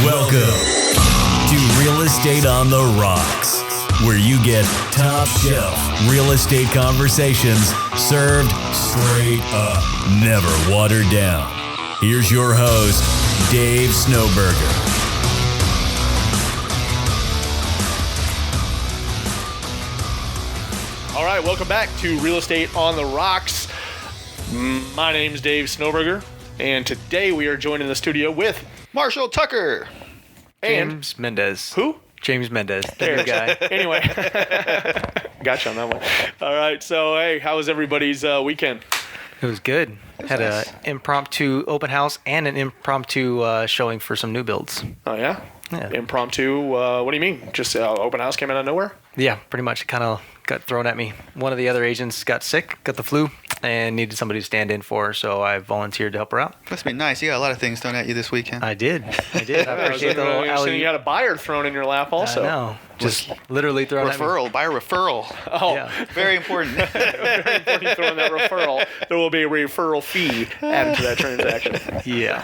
Welcome to Real Estate on the Rocks, where you get top shelf real estate conversations served straight up, never watered down. Here's your host, Dave Snowberger. All right, welcome back to Real Estate on the Rocks. My name's Dave Snowberger, and today we are joined in the studio with Marshall Tucker. and James Mendez. who? James Mendez, the new guy. Anyway, gotcha on that one. All right, so hey, how was everybody's weekend? It was good. Had nice. an impromptu open house and an impromptu showing for some new builds. Oh yeah, Yeah. impromptu. What do you mean? Just open house came out of nowhere? Yeah, pretty much. It kind of got thrown at me. One of the other agents got sick, got the flu, and needed somebody to stand in for her, so I volunteered to help her out. Must be nice. You got a lot of things thrown at you this weekend. I did. I appreciate the little Interesting. alley. You had a buyer thrown in your lap also. I know. Just literally thrown at me. Referral. Buy a referral. Oh, Yeah. Very important. very important throwing that referral. There will be a referral fee added to that transaction. Yeah.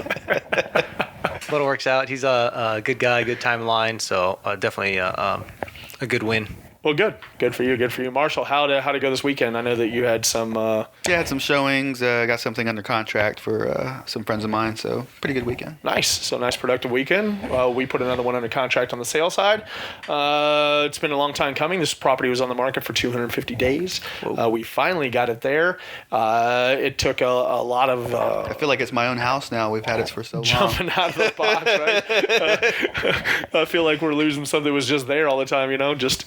But it works out. He's a good guy, good timeline, so definitely a good win. Well, good. Good for you. Good for you. Marshall, how'd it go this weekend? I know that you had some... Yeah, had some showings. Got something under contract for some friends of mine. So pretty good weekend. Nice. So nice, productive weekend. We put another one under contract on the sale side. It's been a long time coming. This property was on the market for 250 days. We finally got it there. It took a lot of... I feel like it's my own house now. We've had it for so long. jumping out of the box, right? I feel like we're losing something that was just there all the time, just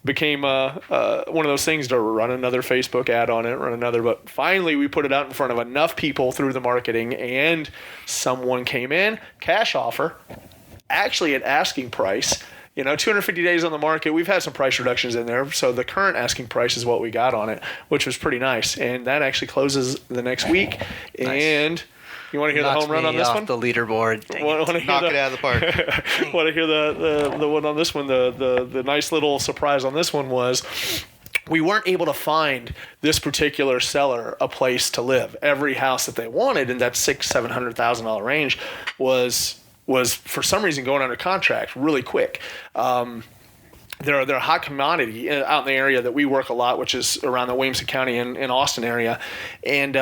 became one of those things to run another Facebook ad on it, but finally we put it out in front of enough people through the marketing, and someone came in, cash offer, actually at asking price. 250 days on the market. We've had some price reductions in there, so the current asking price is what we got on it, which was pretty nice, and that actually closes the next week. Nice. And you want to hear Knocked the home run me on this off one? the leaderboard. Dang it. Knock it out of the park. Want to hear the one on this one? The nice little surprise on this one was we weren't able to find this particular seller a place to live. Every house that they wanted in that $700,000 range was for some reason going under contract really quick. They're a hot commodity out in the area that we work a lot, which is around the Williamson County and Austin area, and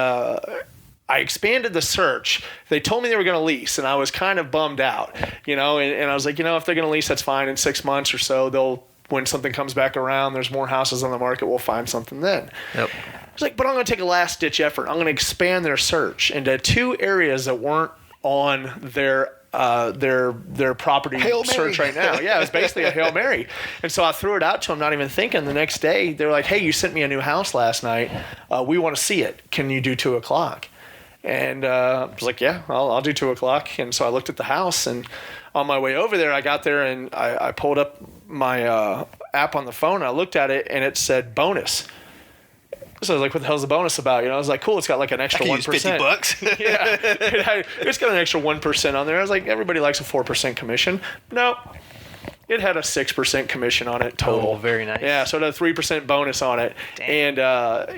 I expanded the search. They told me they were going to lease, and I was kind of bummed out, and I was like, if they're going to lease, that's fine. In 6 months or so, when something comes back around, there's more houses on the market, we'll find something then. Yep. I was like, but I'm going to take a last-ditch effort. I'm going to expand their search into 2 areas that weren't on their property search right now. Yeah, it was basically a Hail Mary. And so I threw it out to them, not even thinking. The next day, they're like, hey, you sent me a new house last night. We want to see it. Can you do 2 o'clock? And I was like, yeah, I'll do 2 o'clock. And so I looked at the house, and on my way over there, I got there and I pulled up my app on the phone. I looked at it, and it said bonus. So I was like, what the hell's the bonus about? I was like, cool, it's got like an extra 1%. $50. Yeah, it's got an extra 1% on there. I was like, everybody likes a 4% commission. No. It had a 6% commission on it total. Oh, very nice. Yeah, so it had a 3% bonus on it. Dang.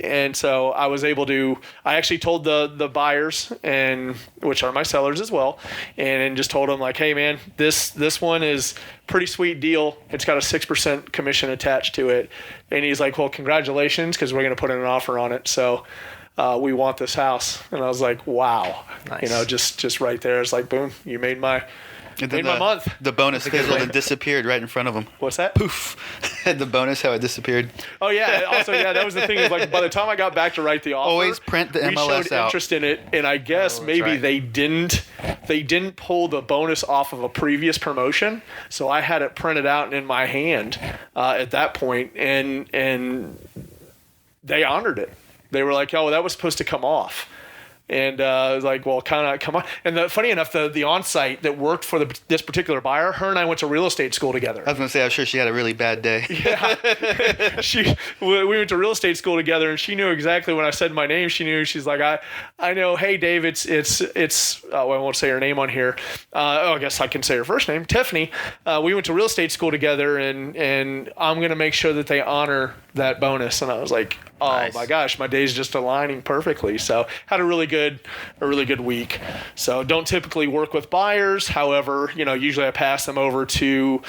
And so I was able to, I actually told the buyers, and which are my sellers as well, and just told them like, hey man, this one is pretty sweet deal. It's got a 6% commission attached to it. And he's like, well, congratulations, because we're going to put in an offer on it. So we want this house. And I was like, wow. Nice. Just right there. It's like, boom, you made my... And then my month. The bonus fizzled and disappeared right in front of them. What's that? Poof. The bonus, how it disappeared. Oh yeah. Also, yeah, that was the thing. Is like by the time I got back to write the offer, Always print the we MLS showed out. interest in it, and I guess maybe right. they didn't pull the bonus off of a previous promotion, so I had it printed out in my hand at that point, and they honored it. They were like, oh, that was supposed to come off. And I was like, well, kind of come on. And funny enough, the on-site that worked for this particular buyer, her and I went to real estate school together. I was going to say, I'm sure she had a really bad day. Yeah, we went to real estate school together, and she knew exactly when I said my name. She knew. She's like, I know. Hey, Dave, it's. Well, I won't say her name on here. I guess I can say her first name, Tiffany. We went to real estate school together, and I'm gonna make sure that they honor that bonus. And I was like, oh Nice. my gosh, my day's just aligning perfectly. So had a really good good week. So don't typically work with buyers. However, usually I pass them over to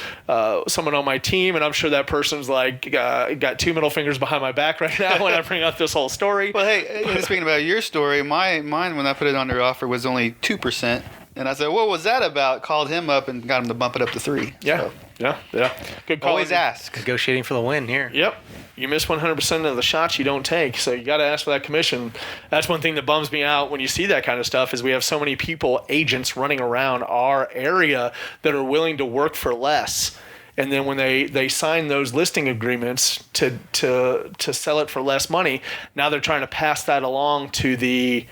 someone on my team, and I'm sure that person's like got two middle fingers behind my back right now when I bring up this whole story. Well, hey, speaking about your story, mine when I put it under offer was only 2%. And I said, what was that about? Called him up and got him to bump it up to 3. Yeah. So, Yeah. Good call. always ask. Negotiating for the win here. Yep. You miss 100% of the shots you don't take, so you got to ask for that commission. That's one thing that bums me out when you see that kind of stuff is we have so many people, agents running around our area that are willing to work for less. And then when they sign those listing agreements to sell it for less money, now they're trying to pass that along to the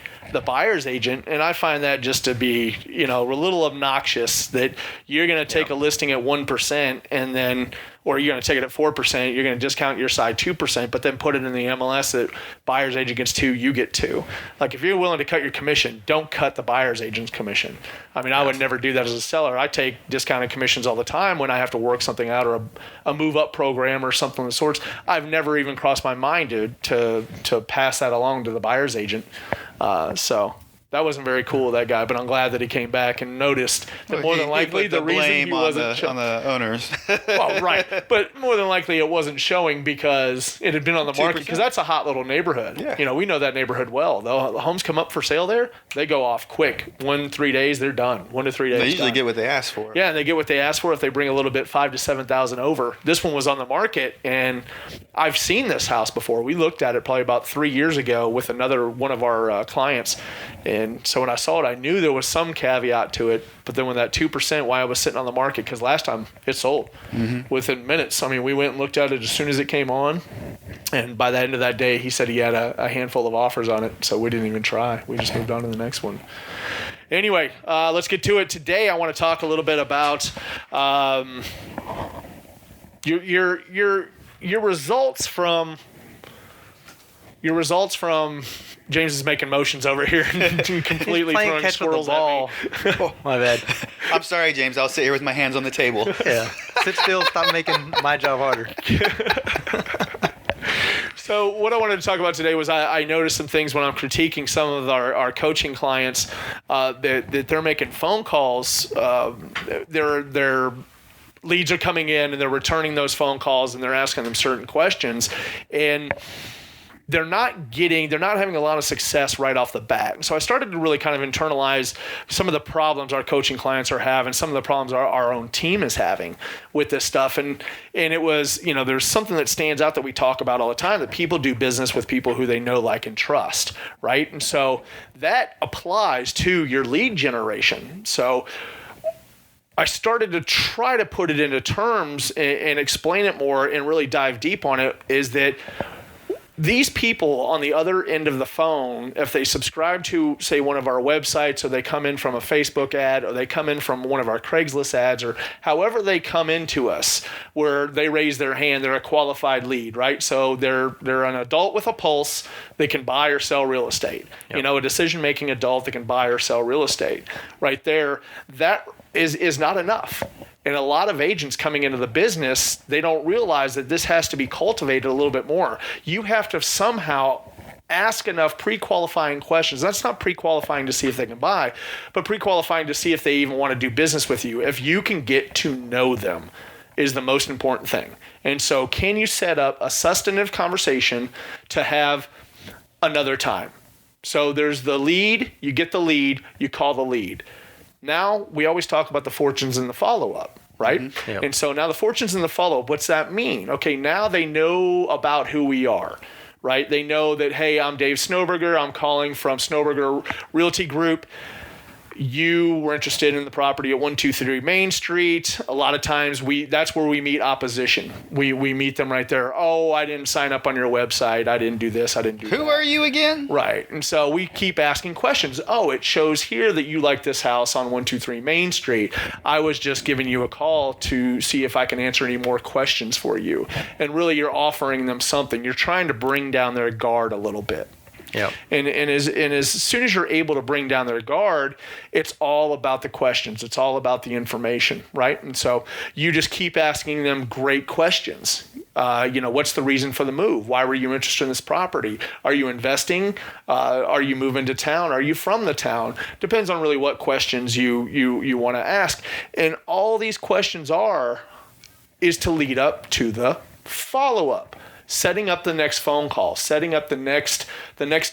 buyer's agent. And I find that just to be, a little obnoxious that you're going to take a listing at 1% and then, or you're going to take it at 4%, you're going to discount your side 2%, but then put it in the MLS that buyer's agent gets 2, you get 2. Like if you're willing to cut your commission, don't cut the buyer's agent's commission. I mean, I would never do that as a seller. I take discounted commissions all the time when I have to work something out or a move up program or something of the sorts. I've never even crossed my mind to pass that along to the buyer's agent. So that wasn't very cool of that guy, but I'm glad that he came back and noticed that more than likely the reason he wasn't on the owners. well, right, but more than likely it wasn't showing because it had been on the market because that's a hot little neighborhood. Yeah. We know that neighborhood well. The homes come up for sale there, they go off quick. 1-3 days, they're done. 1 to 3 days. They usually done. get what they ask for. Yeah, and they get what they ask for if they bring a little bit, 5,000 to 7,000 over. This one was on the market, and I've seen this house before. We looked at it probably about 3 years ago with another one of our clients, and so when I saw it, I knew there was some caveat to it. But then when that 2%, why I was sitting on the market, because last time it sold within minutes. I mean, we went and looked at it as soon as it came on, and by the end of that day, he said he had a handful of offers on it, so we didn't even try. We just moved on to the next one. Anyway, let's get to it. Today, I want to talk a little bit about your results from. James is making motions over here and completely throwing squirrels at me. Oh, my bad. I'm sorry, James. I'll sit here with my hands on the table. Yeah. Sit still. Stop making my job harder. So what I wanted to talk about today was I noticed some things when I'm critiquing some of our coaching clients that they're making phone calls. Their leads are coming in and they're returning those phone calls and they're asking them certain questions, and they're not having a lot of success right off the bat. So I started to really kind of internalize some of the problems our coaching clients are having, some of the problems our own team is having with this stuff. And it was, there's something that stands out that we talk about all the time, that people do business with people who they know, like, and trust, right? And so that applies to your lead generation. So I started to try to put it into terms and explain it more and really dive deep on it, is that these people on the other end of the phone, if they subscribe to, say, one of our websites, or they come in from a Facebook ad, or they come in from one of our Craigslist ads, or however they come into us, where they raise their hand, they're a qualified lead, right? So they're an adult with a pulse. They can buy or sell real estate. Yep. A decision-making adult that can buy or sell real estate. Right there, that is not enough. And a lot of agents coming into the business, they don't realize that this has to be cultivated a little bit more. You have to somehow ask enough pre-qualifying questions. That's not pre-qualifying to see if they can buy, but pre-qualifying to see if they even want to do business with you. If you can get to know them is the most important thing. And so can you set up a substantive conversation to have another time? So there's the lead, you get the lead, you call the lead. Now, we always talk about the fortunes and the follow-up, right? Mm-hmm. Yep. And so now the fortunes and the follow-up, what's that mean? Okay, now they know about who we are, right? They know that, hey, I'm Dave Snowberger. I'm calling from Snowberger Realty Group. You were interested in the property at 123 Main Street. A lot of times that's where we meet opposition. We meet them right there. Oh, I didn't sign up on your website. I didn't do this. I didn't do that. Who are you again? Right. And so we keep asking questions. Oh, it shows here that you like this house on 123 Main Street. I was just giving you a call to see if I can answer any more questions for you. And really, you're offering them something. You're trying to bring down their guard a little bit. Yeah. And as soon as you're able to bring down their guard, it's all about the questions. It's all about the information, right? And so you just keep asking them great questions. What's the reason for the move? Why were you interested in this property? Are you investing? Are you moving to town? Are you from the town? Depends on really what questions you want to ask. And all these questions is to lead up to the follow-up. Setting up the next phone call, setting up the next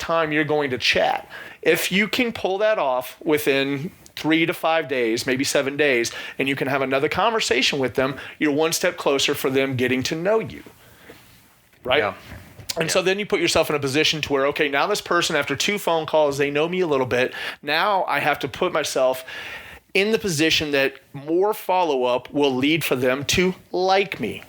time you're going to chat. If you can pull that off within 3 to 5 days, maybe 7 days, and you can have another conversation with them, you're one step closer for them getting to know you. Right? Yeah. And so then you put yourself in a position to where, okay, now this person, after 2 phone calls, they know me a little bit. Now I have to put myself in the position that more follow-up will lead for them to like me.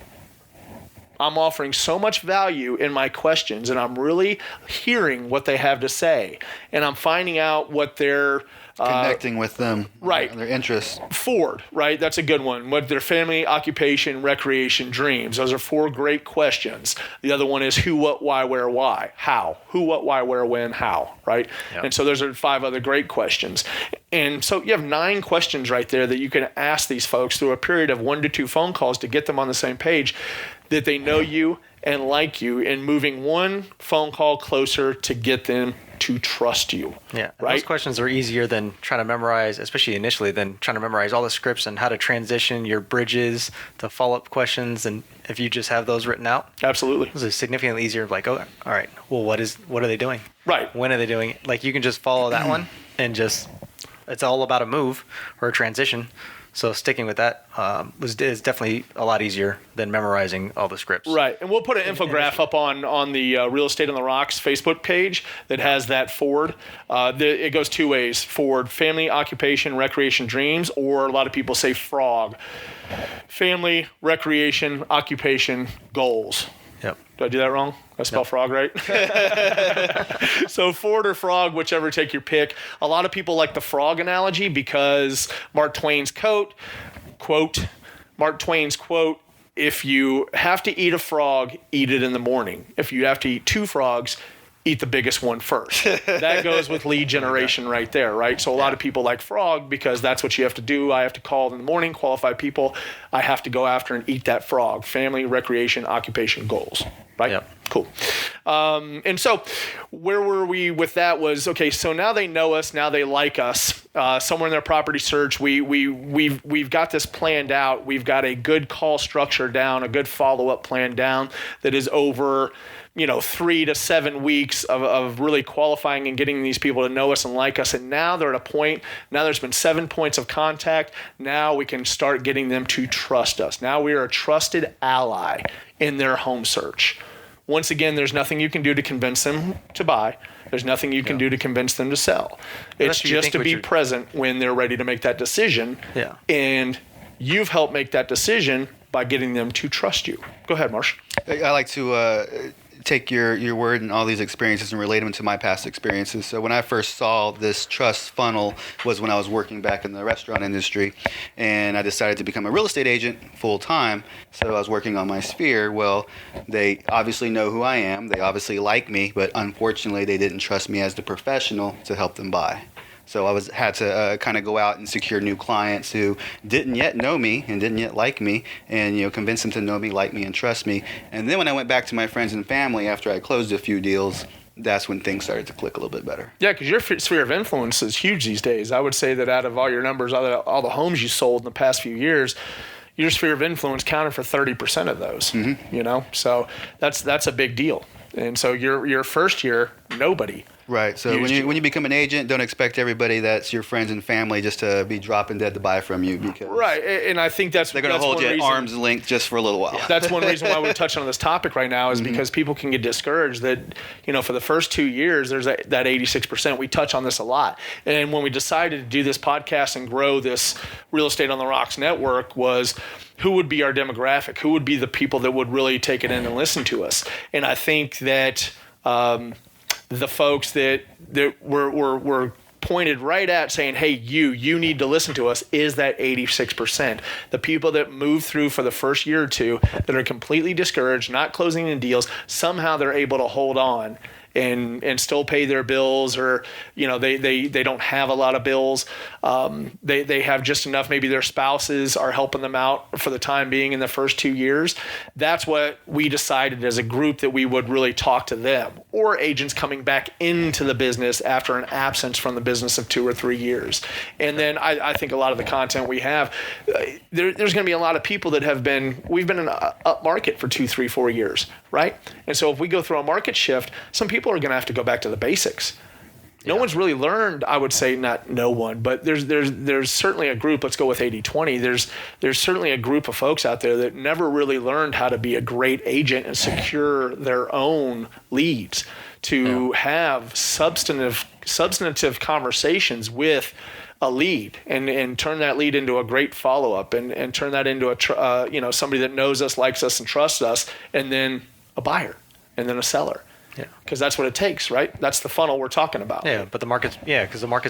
I'm offering so much value in my questions, and I'm really hearing what they have to say, and I'm finding out what their Connecting with them. Right. Their interests. Ford, right? That's a good one. What their family, occupation, recreation, dreams. Those are 4 great questions. The other one is who, what, why, where, why. How. Who, what, why, where, when, how, right? Yep. And so those are 5 other great questions. And so you have 9 questions right there that you can ask these folks through a period of 1 to 2 phone calls to get them on the same page, that they know you and like you, and moving 1 phone call closer to get them to trust you. Yeah. Right? Those questions are easier than trying to memorize, especially initially, than trying to memorize all the scripts and how to transition your bridges to follow-up questions. And if you just have those written out, absolutely, this is significantly easier. Like, oh, all right, well, what are they doing? Right. When are they doing it? Like, you can just follow that one and it's all about a move or a transition. So sticking with that is definitely a lot easier than memorizing all the scripts. Right, and we'll put an infographic up on the Real Estate on the Rocks Facebook page that has that Ford. It goes 2 ways: Ford, family, occupation, recreation, dreams, or a lot of people say FROG, family, recreation, occupation, goals. Yep. Did I do that wrong? I spell frog right? So Ford or frog, whichever, take your pick. A lot of people like the frog analogy because Mark Twain's quote, if you have to eat a frog, eat it in the morning. If you have to eat 2 frogs, eat the biggest one first. That goes with lead generation right there, right? So a lot of people like frog because that's what you have to do. I have to call in the morning, qualify people. I have to go after and eat that frog. Family, recreation, occupation, goals, right? Yep. Cool. And so where were we with that was, okay, so now they know us, now they like us. Somewhere in their property search, we've got this planned out. We've got a good call structure down, a good follow-up plan down that is over 3 to 7 weeks of really qualifying and getting these people to know us and like us. And now they're at a point, now there's been 7 points of contact. Now we can start getting them to trust us. Now we are a trusted ally in their home search. Once again, there's nothing you can do to convince them to buy. There's nothing you can do to convince them to sell. It's just to be present when they're ready to make that decision. Yeah. And you've helped make that decision by getting them to trust you. Go ahead, Marsh. I like to take your word and all these experiences and relate them to my past experiences. So when I first saw this trust funnel was when I was working back in the restaurant industry, and I decided to become a real estate agent full time. So I was working on my sphere. Well, they obviously know who I am. They obviously like me, but unfortunately they didn't trust me as the professional to help them buy. So I had to kind of go out and secure new clients who didn't yet know me and didn't yet like me, and convince them to know me, like me, and trust me. And then when I went back to my friends and family after I closed a few deals, that's when things started to click a little bit better. Yeah, because your sphere of influence is huge these days. I would say that out of all your numbers, all the homes you sold in the past few years, your sphere of influence counted for 30% of those. Mm-hmm. So that's a big deal. And so your first year, nobody. Right. So when you become an agent, don't expect everybody that's your friends and family just to be dropping dead to buy from you, because right. And I think they're going to hold you at arm's length just for a little while. Yeah. That's one reason why we're touching on this topic right now is because people can get discouraged that for the first 2 years there's that 86%. We touch on this a lot. And when we decided to do this podcast and grow this Real Estate on the Rocks network was who would be our demographic? Who would be the people that would really take it in and listen to us? And I think that the folks that were pointed right at saying, hey, you need to listen to us, is that 86%. The people that move through for the first year or two that are completely discouraged, not closing any deals, somehow they're able to hold on and still pay their bills, or they don't have a lot of bills. They have just enough. Maybe their spouses are helping them out for the time being in the first 2 years. That's what we decided as a group that we would really talk to them, or agents coming back into the business after an absence from the business of 2 or 3 years. And then I think a lot of the content we have, there's going to be a lot of people that we've been in an up market for 2, 3, 4 years, right? And so if we go through a market shift, some people are going to have to go back to the basics. No one's really learned, I would say, not no one, but there's certainly a group, let's go with 80-20, there's certainly a group of folks out there that never really learned how to be a great agent and secure their own leads, to have substantive conversations with a lead and turn that lead into a great follow-up and turn that into a somebody that knows us, likes us, and trusts us, and then a buyer and then a seller. Yeah, because that's what it takes, right? That's the funnel we're talking about. Yeah, but the market's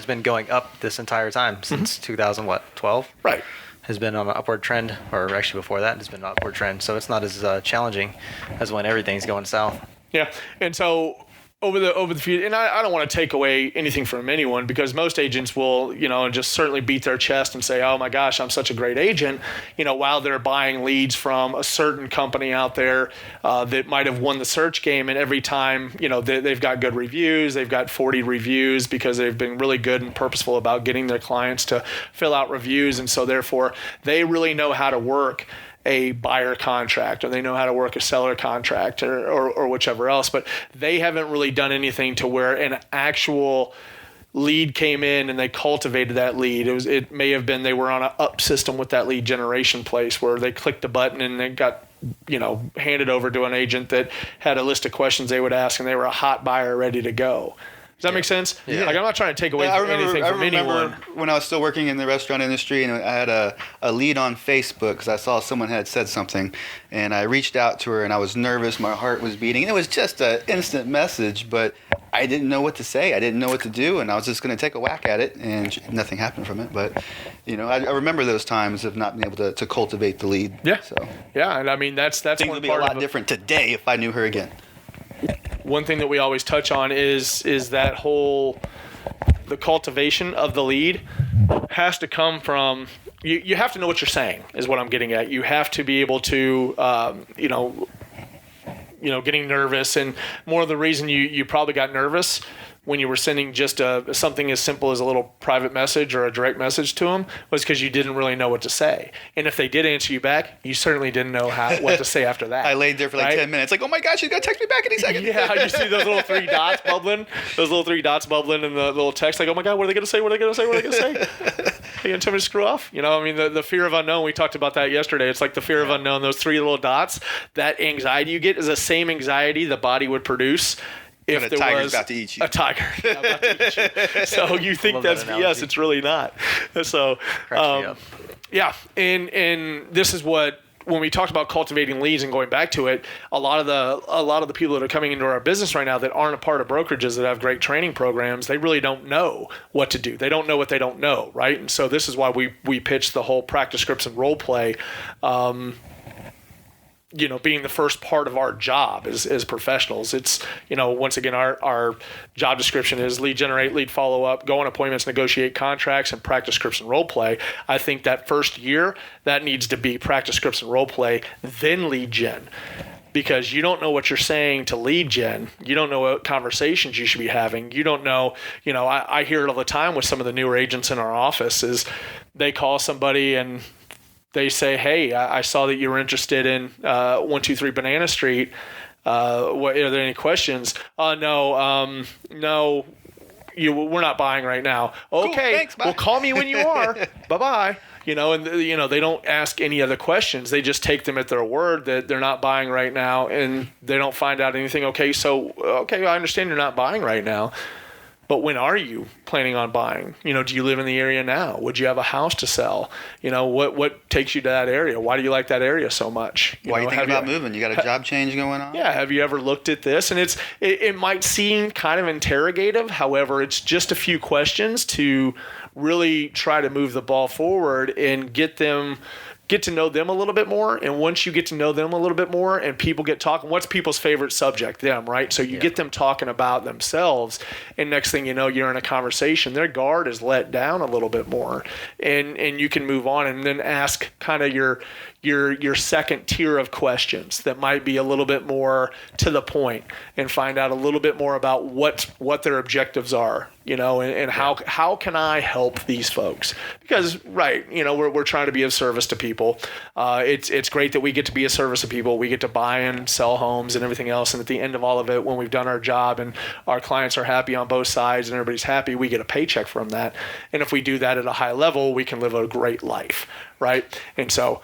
been going up this entire time since 2012. Right. Has been on an upward trend, or actually before that, it's been an upward trend. So it's not as challenging as when everything's going south. Yeah, and so over the few, and I don't want to take away anything from anyone, because most agents will, just certainly beat their chest and say, oh my gosh, I'm such a great agent, while they're buying leads from a certain company out there that might have won the search game. And every time, they've got good reviews, they've got 40 reviews because they've been really good and purposeful about getting their clients to fill out reviews. And so therefore they really know how to work a buyer contract, or they know how to work a seller contract, or whichever else, but they haven't really done anything to where an actual lead came in and they cultivated that lead. It may have been they were on an up system with that lead generation place where they clicked a button and they got handed over to an agent that had a list of questions they would ask, and they were a hot buyer ready to go. Does that make sense? Yeah. Like, I'm not trying to take away anything from anyone. When I was still working in the restaurant industry, and I had a lead on Facebook because I saw someone had said something, and I reached out to her, and I was nervous. My heart was beating. And it was just an instant message, but I didn't know what to say. I didn't know what to do, and I was just going to take a whack at it, and nothing happened from it. But, I remember those times of not being able to cultivate the lead. Yeah. So. Yeah, and I mean, that's things one would be a lot different today if I knew her again. One thing that we always touch on is that the cultivation of the lead has to come from, you have to know what you're saying, is what I'm getting at. You have to be able to, getting nervous, and more of the reason you probably got nervous when you were sending just something as simple as a little private message or a direct message to them was because you didn't really know what to say. And if they did answer you back, you certainly didn't know what to say after that. I laid there for like 10 minutes, like, oh my gosh, she's going to text me back any second. Yeah, you see those little three dots bubbling in the little text, like, oh my God, what are they going to say? What are they going to say? What are they going to say? Are you going to tell me to screw off? The fear of unknown, we talked about that yesterday. It's like the fear of unknown, those three little dots, that anxiety you get is the same anxiety the body would produce if a tiger's about to eat you. A tiger about to eat you. So you think that's BS, it's really not. So, yeah, and this is what, when we talked about cultivating leads and going back to it, a lot of the people that are coming into our business right now that aren't a part of brokerages that have great training programs, they really don't know what to do. They don't know what they don't know, right? And so this is why we pitch the whole practice scripts and role play. Being the first part of our job as professionals. It's, once again, our job description is lead generate, lead follow up, go on appointments, negotiate contracts, and practice scripts and role play. I think that first year, that needs to be practice scripts and role play, then lead gen. Because you don't know what you're saying to lead gen. You don't know what conversations you should be having. You don't know, I hear it all the time with some of the newer agents in our office is they call somebody and they say, hey, I saw that you were interested in 123 Banana Street. Are there any questions? No, we're not buying right now. Okay, cool, thanks, well, call me when you are. Bye-bye. And they don't ask any other questions. They just take them at their word that they're not buying right now, and they don't find out anything. Okay, I understand you're not buying right now. But when are you planning on buying? Do you live in the area now? Would you have a house to sell? What takes you to that area? Why do you like that area so much? Why are you thinking about moving? You got a job change going on? Yeah. Have you ever looked at this? And it might seem kind of interrogative. However, it's just a few questions to really try to move the ball forward and get them get to know them a little bit more. And once you get to know them a little bit more and people get talking, what's people's favorite subject? Them, right? So you get them talking about themselves, and next thing you know, you're in a conversation, their guard is let down a little bit more, and you can move on and then ask kind of your second tier of questions that might be a little bit more to the point, and find out a little bit more about what their objectives are, and how can I help these folks? Because we're trying to be of service to people. It's great that we get to be a service to people. We get to buy and sell homes and everything else, and at the end of all of it, when we've done our job and our clients are happy on both sides and everybody's happy, we get a paycheck from that. And if we do that at a high level, we can live a great life, right? And so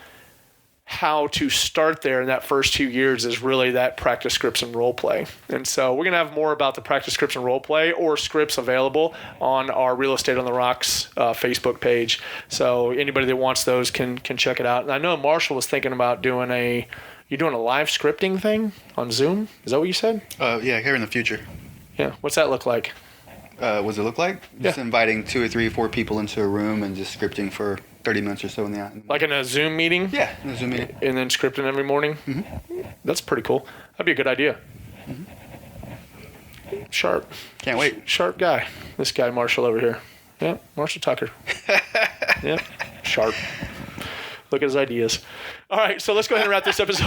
how to start there in that first 2 years is really that practice scripts and role play. And so we're going to have more about the practice scripts and role play or scripts available on our Real Estate on the Rocks Facebook page. So anybody that wants those can check it out. And I know Marshall was thinking about you're doing a live scripting thing on Zoom. Is that what you said? Yeah, here in the future. Yeah. What's that look like? What does it look like? Just inviting 2 or 3 or 4 people into a room and just scripting for 30 minutes or so in the like in a Zoom meeting? Yeah, in a Zoom meeting. And then scripting every morning? Mm-hmm. That's pretty cool. That'd be a good idea. Mm-hmm. Sharp. Can't wait. Sharp guy. This guy, Marshall, over here. Yeah, Marshall Tucker. Yeah, sharp. Look at his ideas. All right, so let's go ahead and wrap this episode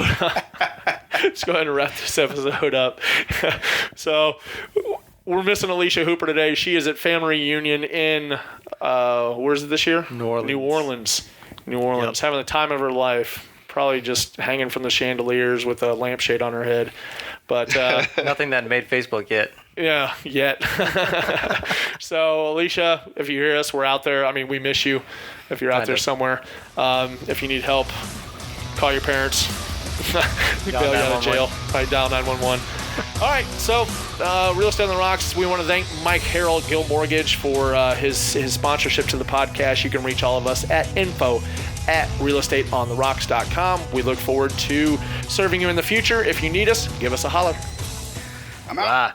up. So we're missing Alicia Hooper today. She is at family reunion in, where's it this year? New Orleans. Yep. Having the time of her life. Probably just hanging from the chandeliers with a lampshade on her head. But nothing that made Facebook yet. Yeah, yet. So, Alicia, if you hear us, we're out there. I mean, we miss you if you're out there somewhere. If you need help, call your parents. Bail you out of jail. Right, dial 911. All right, so Real Estate on the Rocks, we want to thank Mike Harrell, Gill Mortgage, for his sponsorship to the podcast. You can reach all of us at info@realestateontherocks.com. We look forward to serving you in the future. If you need us, give us a holler. I'm out. Bye.